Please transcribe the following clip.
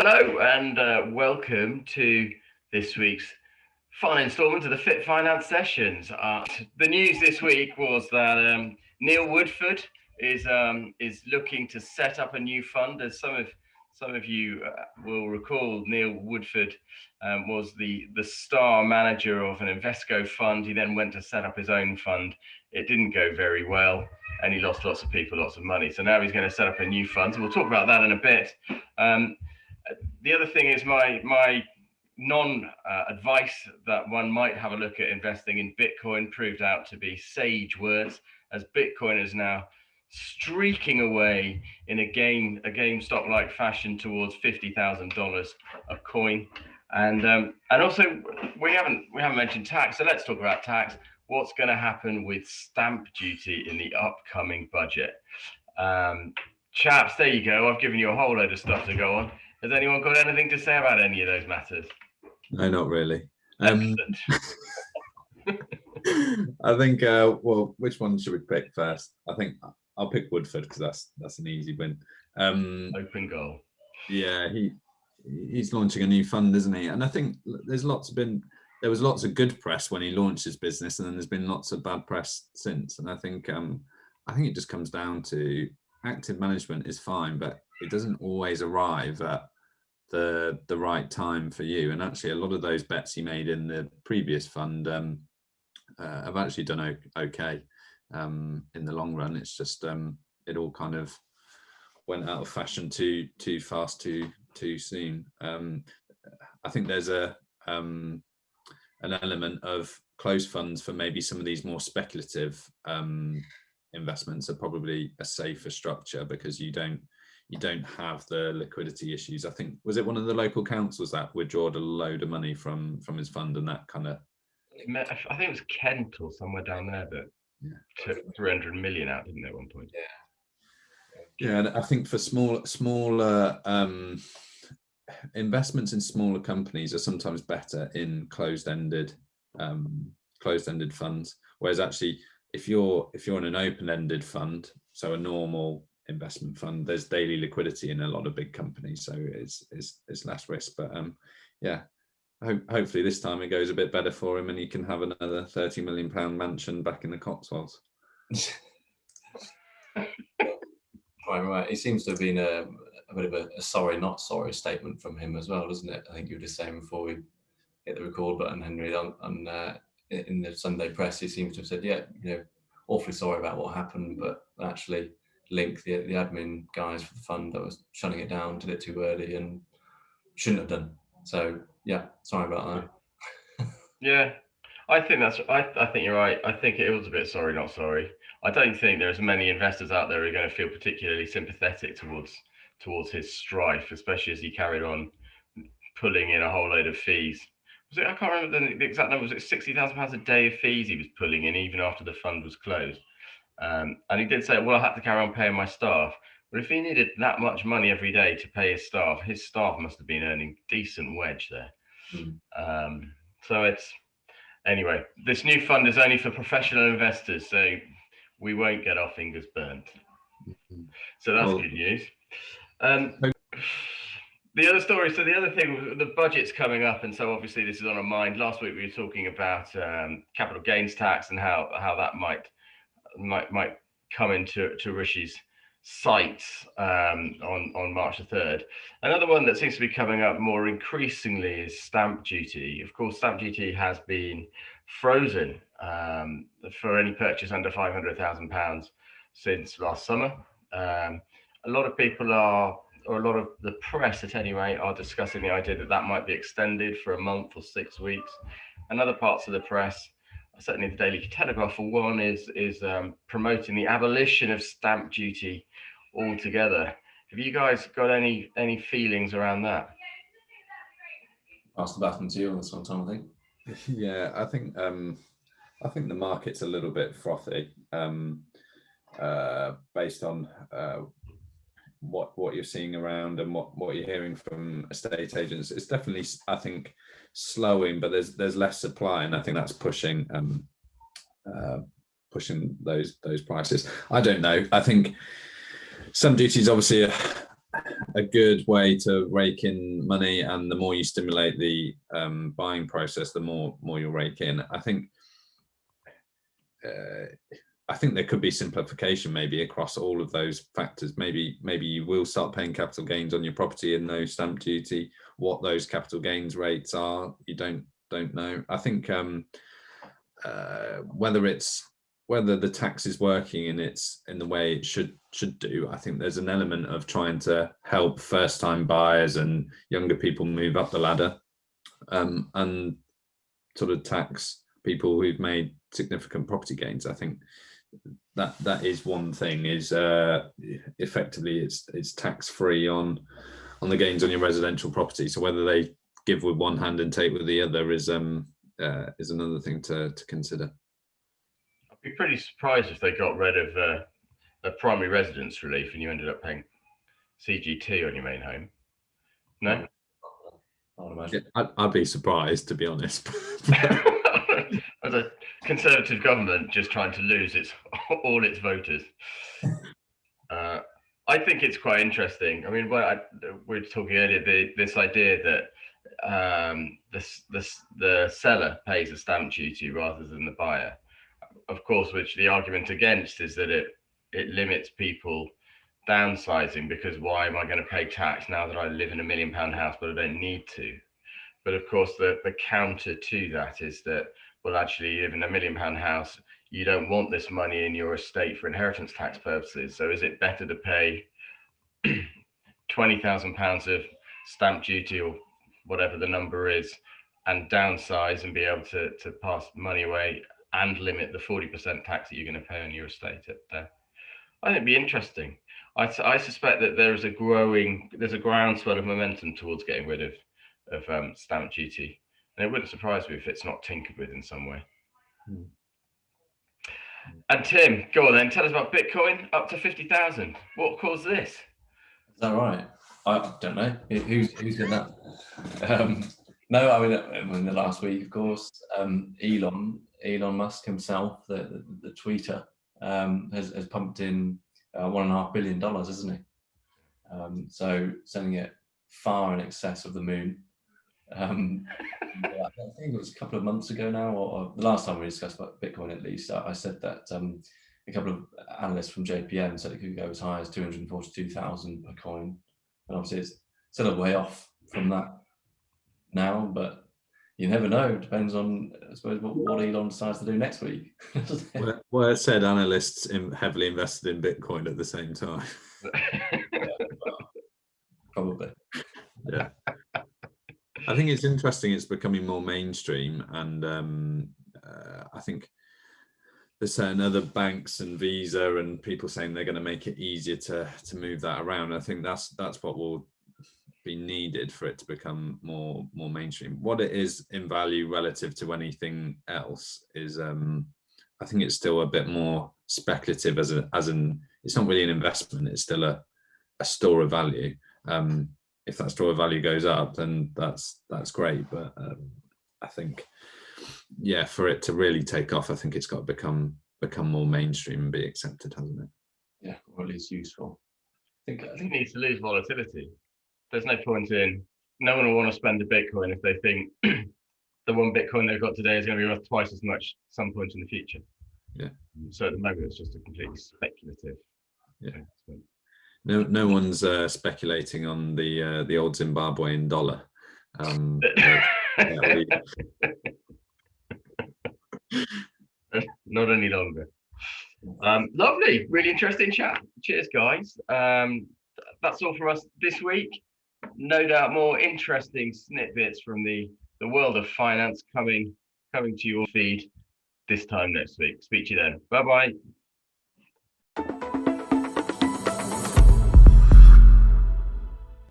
Hello and welcome to this week's final instalment of the Fit Finance Sessions. The news this week was that Neil Woodford is looking to set up a new fund. As some of you will recall, Neil Woodford was the star manager of an Invesco fund. He then went to set up his own fund. It didn't go very well, and he lost lots of people, lots of money. So now he's going to set up a new fund. So we'll talk about that in a bit. The other thing is my non-advice that one might have a look at investing in Bitcoin proved out to be sage words, as Bitcoin is now streaking away in a GameStop-like fashion towards $50,000 a coin, and also we haven't mentioned tax, so let's talk about tax. What's going to happen with stamp duty in the upcoming budget? Chaps, there you go. I've given you a whole load of stuff to go on. Has anyone got anything to say about any of those matters? No, not really. Excellent. I think, well, which one should we pick first? I think I'll pick Woodford because that's an easy win. Open goal. Yeah, he's launching a new fund, isn't he? And I think there was lots of good press when he launched his business, and then there's been lots of bad press since. And I think it just comes down to active management is fine, but it doesn't always arrive at the right time for you. And actually, a lot of those bets he made in the previous fund have actually done okay in the long run. It's just it all kind of went out of fashion too fast, too soon. I think there's an element of closed funds for maybe some of these more speculative investments are probably a safer structure because you don't have the liquidity issues. I think, was it one of the local councils that withdrawed a load of money from his fund, and that kind of, I think it was Kent or somewhere down there that took 300 million out, didn't they, at one point? Yeah, and I think for smaller investments in smaller companies are sometimes better in closed-ended funds, whereas actually if you're in an open-ended fund, so a normal investment fund, there's daily liquidity in a lot of big companies, so it's less risk. But hopefully this time it goes a bit better for him and he can have another £30 million mansion back in the Cotswolds. Right. It seems to have been a bit of a sorry not sorry statement from him as well, doesn't it? I think you were just saying before we hit the record button, Henry, in the Sunday press, he seems to have said, awfully sorry about what happened, but actually Link, the admin guys for the fund that was shutting it down, did it too early and shouldn't have done. So yeah, sorry about that. Yeah, I think you're right. I think it was a bit sorry not sorry. I don't think there's many investors out there who are going to feel particularly sympathetic towards his strife, especially as he carried on pulling in a whole load of fees. I can't remember the exact number. Was it £60,000 a day of fees he was pulling in even after the fund was closed? And he did say, well, I had to carry on paying my staff. But if he needed that much money every day to pay his staff must have been earning decent wedge there. So anyway, this new fund is only for professional investors, so we won't get our fingers burnt. So that's good news. The other story, so the other thing, the budget's coming up, and so obviously this is on our mind. Last week we were talking about capital gains tax and how that might come into Rishi's sights on March the 3rd. Another one that seems to be coming up more increasingly is stamp duty. Of course, stamp duty has been frozen for any purchase under £500,000 since last summer. A lot of people or a lot of the press at any rate, are discussing the idea that might be extended for a month or 6 weeks. And other parts of the press, certainly the Daily Telegraph for one, is promoting the abolition of stamp duty altogether. Have you guys got any feelings around that? Pass the baton to you on this one, Tom, I think. Yeah, I think the market's a little bit frothy based on what you're seeing around and what you're hearing from estate agents. It's definitely, I think, slowing, but there's less supply, and I think that's pushing those prices. I don't know. I think stamp duty is obviously a good way to rake in money, and the more you stimulate the buying process, the more you'll rake in. I think there could be simplification maybe across all of those factors. Maybe you will start paying capital gains on your property and no stamp duty. What those capital gains rates are, you don't know. I think whether the tax is working in the way it should do, I think there's an element of trying to help first-time buyers and younger people move up the ladder, and sort of tax people who've made significant property gains. I think that is one thing. Is effectively it's tax-free on the gains on your residential property. So whether they give with one hand and take with the other is another thing to consider. I'd be pretty surprised if they got rid of the primary residence relief and you ended up paying CGT on your main home. No? I'd be surprised, to be honest. As a Conservative government just trying to lose all its voters. I think it's quite interesting. I mean, we were talking earlier, this idea that the seller pays a stamp duty rather than the buyer. Of course, which the argument against is that it limits people downsizing, because why am I going to pay tax now that I live in £1 million house but I don't need to? But of course, the counter to that is that, well, actually, you live in £1 million house, you don't want this money in your estate for inheritance tax purposes. So is it better to pay £20,000 of stamp duty or whatever the number is and downsize and be able to pass money away and limit the 40% tax that you're going to pay on your estate at death? I think it'd be interesting. I suspect that there's a groundswell of momentum towards getting rid of stamp duty, and it wouldn't surprise me if it's not tinkered with in some way. And Tim, go on then, tell us about Bitcoin up to 50,000. What caused this? Is that right? I don't know. Who's done that? No, I mean, in the last week, of course, Elon Musk himself, the tweeter, has pumped in $1.5 billion, isn't he? So sending it far in excess of the moon. I think it was a couple of months ago now, or the last time we discussed about Bitcoin, at least, I said that a couple of analysts from JPM said it could go as high as 242,000 per coin. And obviously it's still a way off from that now, but you never know. It depends on, I suppose, what Elon decides to do next week. Well, said analysts heavily invested in Bitcoin at the same time. Yeah, well, probably. Yeah. I think it's interesting. It's becoming more mainstream, and I think there's certain other banks and Visa and people saying they're going to make it easier to move that around. I think that's what will be needed for it to become more mainstream. What it is in value relative to anything else is, I think it's still a bit more speculative as an it's not really an investment. It's still a store of value. If that store of value goes up, then that's great. But I think, yeah, for it to really take off, I think it's got to become more mainstream and be accepted, hasn't it? Yeah, or at least useful. I think it needs to lose volatility. There's no point in, no one will want to spend a Bitcoin if they think the one Bitcoin they've got today is going to be worth twice as much at some point in the future. Yeah. So at the moment, it's just a completely speculative. Yeah. No one's speculating on the old Zimbabwean dollar. Not any longer. Lovely, really interesting chat. Cheers, guys. That's all from us this week. No doubt more interesting snippets from the world of finance coming to your feed this time next week. Speak to you then. Bye bye.